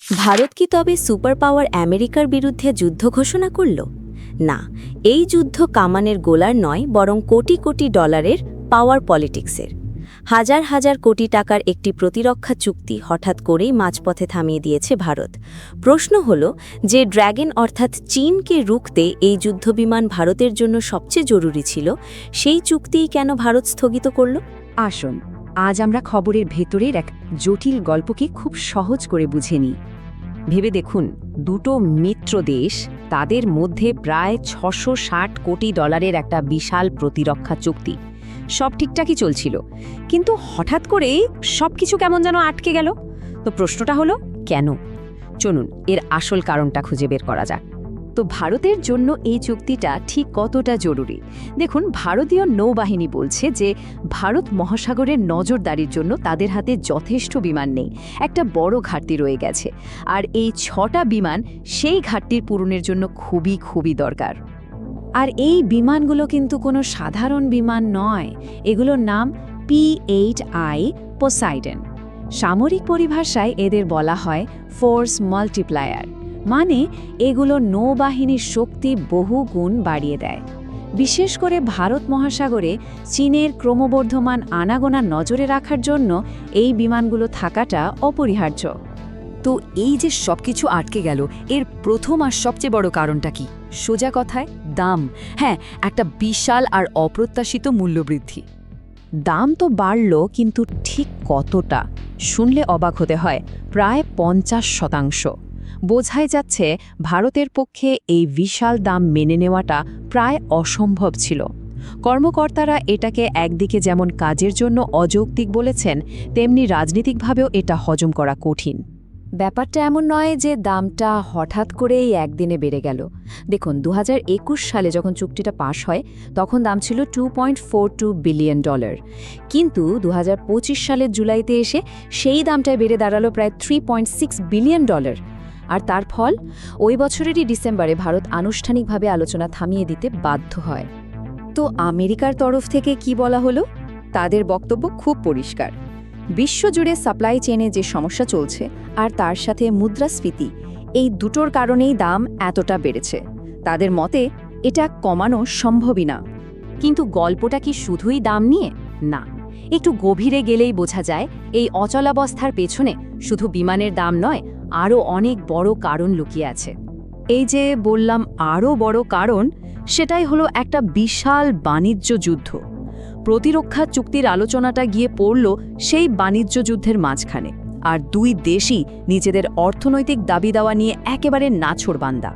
ভারত কি তবে super power আমেরিকার বিরুদ্ধে যুদ্ধ ঘোষণা করল? না, এই যুদ্ধ কামানের গোলার নয়, বরং কোটি কোটি ডলারের পাওয়ার পলিটিক্সের। হাজার হাজার কোটি টাকার একটি প্রতিরক্ষা চুক্তি হঠাৎ করেই মাঝপথে থামিয়ে দিয়েছে ভারত। প্রশ্ন হল, যে ড্র্যাগন অর্থাৎ চীনকে রুখতে এই যুদ্ধবিমান ভারতের জন্য সবচেয়ে জরুরি ছিল, সেই চুক্তিই কেন ভারত স্থগিত করল? আসুন, আজ আমরা খবরের ভেতরের এক জটিল গল্পকে খুব সহজ করে বুঝে নিই। ভেবে দেখুন, দুটো মিত্র দেশ, তাদের মধ্যে প্রায় ৬৬০ কোটি ডলারের একটা বিশাল প্রতিরক্ষা চুক্তি। সব ঠিকঠাকই চলছিল, কিন্তু হঠাৎ করেই সবকিছু কেমন যেন আটকে গেল। তো প্রশ্নটা হলো, কেন? চলুন এর আসল কারণটা খুঁজে বের করা যাক। তো ভারতের জন্য এই চুক্তিটা ঠিক কতটা জরুরি? দেখুন, ভারতীয় নৌবাহিনী বলছে যে ভারত মহাসাগরের নজরদারির জন্য তাদের হাতে যথেষ্ট বিমান নেই, একটা বড় ঘাটতি রয়ে গেছে। আর এই ৬টা বিমান সেই ঘাটতির পূরণের জন্য খুবই খুবই দরকার। আর এই বিমানগুলো কিন্তু কোনো সাধারণ বিমান নয়, এগুলোর নাম P-8I পোসাইডন। সামরিক পরিভাষায় এদের বলা হয় ফোর্স মাল্টিপ্লায়ার, মানে এগুলো নৌবাহিনীর শক্তি বহু গুণ বাড়িয়ে দেয়। বিশেষ করে ভারত মহাসাগরে চীনের ক্রমবর্ধমান আনাগোনা নজরে রাখার জন্য এই বিমানগুলো থাকাটা অপরিহার্য। তো এই যে সবকিছু আটকে গেল, এর প্রথম আর সবচেয়ে বড় কারণটা কি? সোজা কথায় দাম। হ্যাঁ, একটা বিশাল আর অপ্রত্যাশিত মূল্যবৃদ্ধি। দাম তো বাড়ল, কিন্তু ঠিক কতটা? শুনলে অবাক হতে হয়, প্রায় ৫০%। বোঝাই যাচ্ছে ভারতের পক্ষে এই বিশাল দাম মেনে নেওয়াটা প্রায় অসম্ভব ছিল। কর্মকর্তারা এটাকে একদিকে যেমন কাজের জন্য অযৌক্তিক বলেছেন, তেমনি রাজনীতিকভাবেও এটা হজম করা কঠিন। ব্যাপারটা এমন নয় যে দামটা হঠাৎ করেই একদিনে বেড়ে গেল। দেখুন, ২০২১ সালে যখন চুক্তিটা পাশ হয়, তখন দাম ছিল $2.42 বিলিয়ন। কিন্তু ২০২৫ সালের জুলাইতে এসে সেই দামটায় বেড়ে দাঁড়ালো প্রায় $3.6 বিলিয়ন। আর তার ফল, ওই বছরেরই ডিসেম্বরে ভারত আনুষ্ঠানিকভাবে আলোচনা থামিয়ে দিতে বাধ্য হয়। তো আমেরিকার তরফ থেকে কি বলা হলো? তাদের বক্তব্য খুব পরিষ্কার। বিশ্বজুড়ে সাপ্লাই চেইনে যে সমস্যা চলছে, আর তার সাথে মুদ্রাস্ফীতি, এই দুটোর কারণেই দাম এতটা বেড়েছে। তাদের মতে এটা কমানো সম্ভবই না। কিন্তু গল্পটা কি শুধুই দাম নিয়ে? না, একটু গভীরে গেলেই বোঝা যায় এই অচলাবস্থার পেছনে শুধু বিমানের দাম নয়, আরও অনেক বড় কারণ লুকিয়ে আছে। এই যে বললাম আরও বড় কারণ, সেটাই হলো একটা বিশাল বাণিজ্য যুদ্ধ। প্রতিরক্ষা চুক্তির আলোচনাটা গিয়ে পড়ল সেই বাণিজ্য যুদ্ধের মাঝখানে, আর দুই দেশই নিজেদের অর্থনৈতিক দাবি দাওয়া নিয়ে একেবারে নাছোড়বান্দা।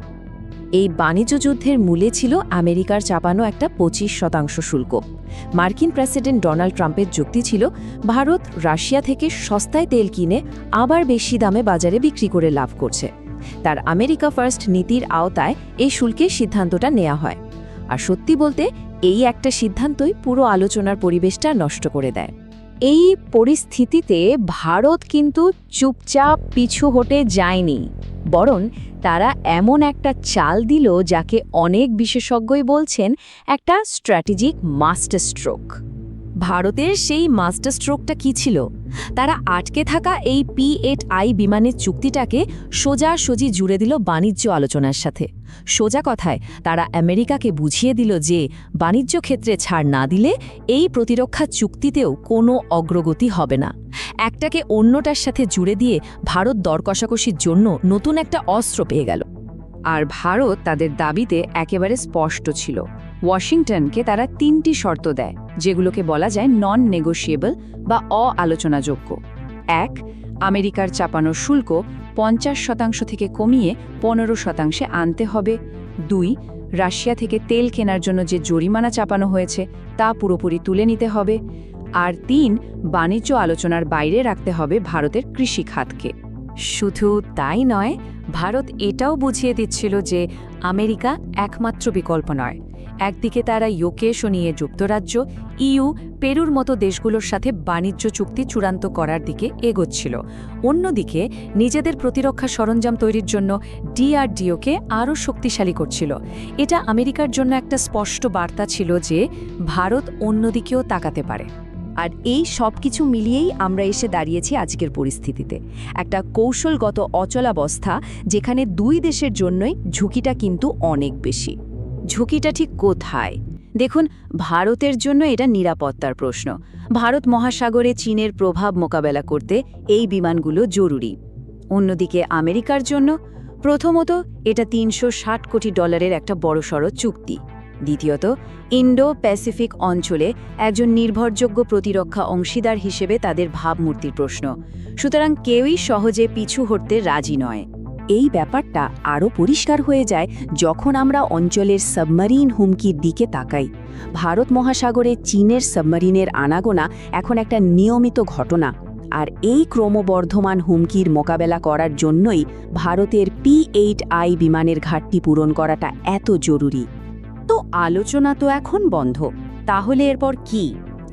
এই বাণিজ্য যুদ্ধের মূলে ছিল আমেরিকার চাপানো একটা ২৫% শুল্ক। মার্কিন প্রেসিডেন্ট ডোনাল্ড ট্রাম্পের যুক্তি ছিল, ভারত রাশিয়া থেকে সস্তায় তেল কিনে আবার বেশি দামে বাজারে বিক্রি করে লাভ করছে। তার আমেরিকা ফার্স্ট নীতির আওতায় এই শুল্কের সিদ্ধান্তটা নেওয়া হয়। আর সত্যি বলতে, এই একটা সিদ্ধান্তই পুরো আলোচনার পরিবেশটা নষ্ট করে দেয়। এই পরিস্থিতিতে ভারত কিন্তু চুপচাপ পিছু হটে যায়নি, বরং তারা এমন একটা চাল দিল যাকে অনেক বিশেষজ্ঞই বলছেন একটা স্ট্র্যাটেজিক মাস্টার স্ট্রোক। ভারতের সেই মাস্টার স্ট্রোকটা কী ছিল? তারা আটকে থাকা এই P-8I বিমানের চুক্তিটাকে সোজাসুজি জুড়ে দিল বাণিজ্য আলোচনার সাথে। সোজা কথায় তারা আমেরিকাকে বুঝিয়ে দিল যে বাণিজ্য ক্ষেত্রে ছাড় না দিলে এই প্রতিরক্ষা চুক্তিতেও কোনো অগ্রগতি হবে না। একটাকে অন্যটার সাথে জুড়ে দিয়ে ভারত দর কষাকষির জন্য নতুন একটা অস্ত্র পেয়ে গেল। আর ভারত তাদের দাবিতে একেবারে স্পষ্ট ছিল। ওয়াশিংটনকে তারা ৩টি শর্ত দেয়, যেগুলোকে বলা যায় নন নেগোশিয়েবল বা অআলোচনাযোগ্য। ১, আমেরিকার চাপানো শুল্ক ৫০% থেকে কমিয়ে ১৫% আনতে হবে। ২, রাশিয়া থেকে তেল কেনার জন্য যে জরিমানা চাপানো হয়েছে তা পুরোপুরি তুলে নিতে হবে। আর ৩, বাণিজ্য আলোচনার বাইরে রাখতে হবে ভারতের কৃষি খাতকে। শুধু তাই নয়, ভারত এটাও বুঝিয়ে দিচ্ছিল যে আমেরিকা একমাত্র বিকল্প নয়। একদিকে তারা ইউকে নিয়ে যুক্তরাজ্য, ইইউ, পেরুর মতো দেশগুলোর সাথে বাণিজ্য চুক্তি চূড়ান্ত করার দিকে এগোচ্ছিল। অন্যদিকে নিজেদের প্রতিরক্ষা সরঞ্জাম তৈরির জন্য DRDOকে আরও শক্তিশালী করছিল। এটা আমেরিকার জন্য একটা স্পষ্ট বার্তা ছিল যে ভারত অন্যদিকেও তাকাতে পারে। আর এই সব কিছু মিলিয়েই আমরা এসে দাঁড়িয়েছি আজকের পরিস্থিতিতে, একটা কৌশলগত অচলাবস্থা যেখানে দুই দেশের জন্যই ঝুঁকিটা কিন্তু অনেক বেশি। ঝুঁকিটা ঠিক কোথায়? দেখুন, ভারতের জন্য এটা নিরাপত্তার প্রশ্ন। ভারত মহাসাগরে চীনের প্রভাব মোকাবেলা করতে এই বিমানগুলো জরুরি। অন্যদিকে আমেরিকার জন্য প্রথমত এটা $360 কোটি একটা বড়সড় চুক্তি। দ্বিতীয়ত, ইন্ডো প্যাসিফিক অঞ্চলে একজন নির্ভরযোগ্য প্রতিরক্ষা অংশীদার হিসেবে তাদের ভাবমূর্তির প্রশ্ন। সুতরাং কেউই সহজে পিছু হটতে রাজি নয়। এই ব্যাপারটা আরও পরিষ্কার হয়ে যায় যখন আমরা অঞ্চলের সাবমারিন হুমকির দিকে তাকাই। ভারত মহাসাগরে চীনের সাবমারিনের আনাগোনা এখন একটা নিয়মিত ঘটনা, আর এই ক্রমবর্ধমান হুমকির মোকাবেলা করার জন্যই ভারতের P-8I বিমানের ঘাটতি পূরণ করাটা এত জরুরি। তো আলোচনা তো এখন বন্ধ, তাহলে এরপর কি?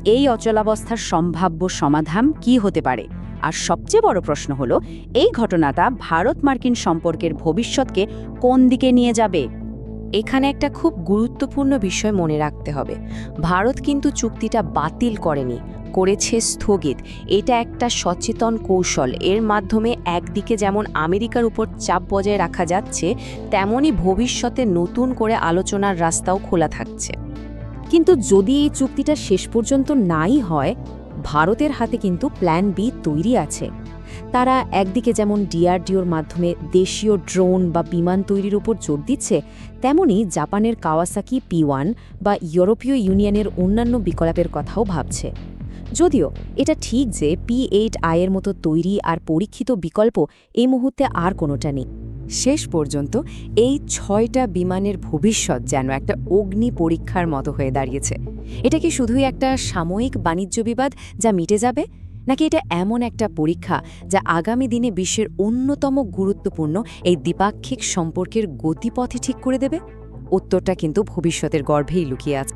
এই অচলাবস্থার সম্ভাব্য সমাধান কি হতে পারে? আর সবচেয়ে বড় প্রশ্ন হলো, এই ঘটনাটা ভারত মার্কিন সম্পর্কের ভবিষ্যৎকে কোন দিকে নিয়ে যাবে? এখানে একটা খুব গুরুত্বপূর্ণ বিষয় মনে রাখতে হবে। ভারত কিন্তু চুক্তিটা বাতিল করেনি, করেছে স্থগিত। এটা একটা সচেতন কৌশল। এর মাধ্যমে একদিকে যেমন আমেরিকার উপর চাপ বজায় রাখা যাচ্ছে, তেমনি ভবিষ্যতে নতুন করে আলোচনার রাস্তাও খোলা থাকছে। কিন্তু যদি এই চুক্তিটা শেষ পর্যন্ত নাই হয়, ভারতের হাতে কিন্তু প্ল্যান বি তৈরি আছে। তারা একদিকে যেমন DRDOর মাধ্যমে দেশীয় ড্রোন বা বিমান তৈরির উপর জোর দিচ্ছে, তেমনি জাপানের কাওয়াসাকি P-1 বা ইউরোপীয় ইউনিয়নের অন্যান্য বিকল্পের কথাও ভাবছে। যদিও এটা ঠিক যে P-8I এর মতো তৈরি আর পরীক্ষিত বিকল্প এই মুহূর্তে আর কোনোটা নেই। শেষ পর্যন্ত এই 6টা বিমানের ভবিষ্যৎ যেন একটা অগ্নি পরীক্ষার মতো হয়ে দাঁড়িয়েছে। এটা কি শুধুই একটা সাময়িক বাণিজ্য বিবাদ যা মিটে যাবে, নাকি এটা এমন একটা পরীক্ষা যা আগামী দিনে বিশ্বের অন্যতম গুরুত্বপূর্ণ এই দ্বিপাক্ষিক সম্পর্কের গতিপথই ঠিক করে দেবে? উত্তরটা কিন্তু ভবিষ্যতের গর্ভেই লুকিয়ে আছে।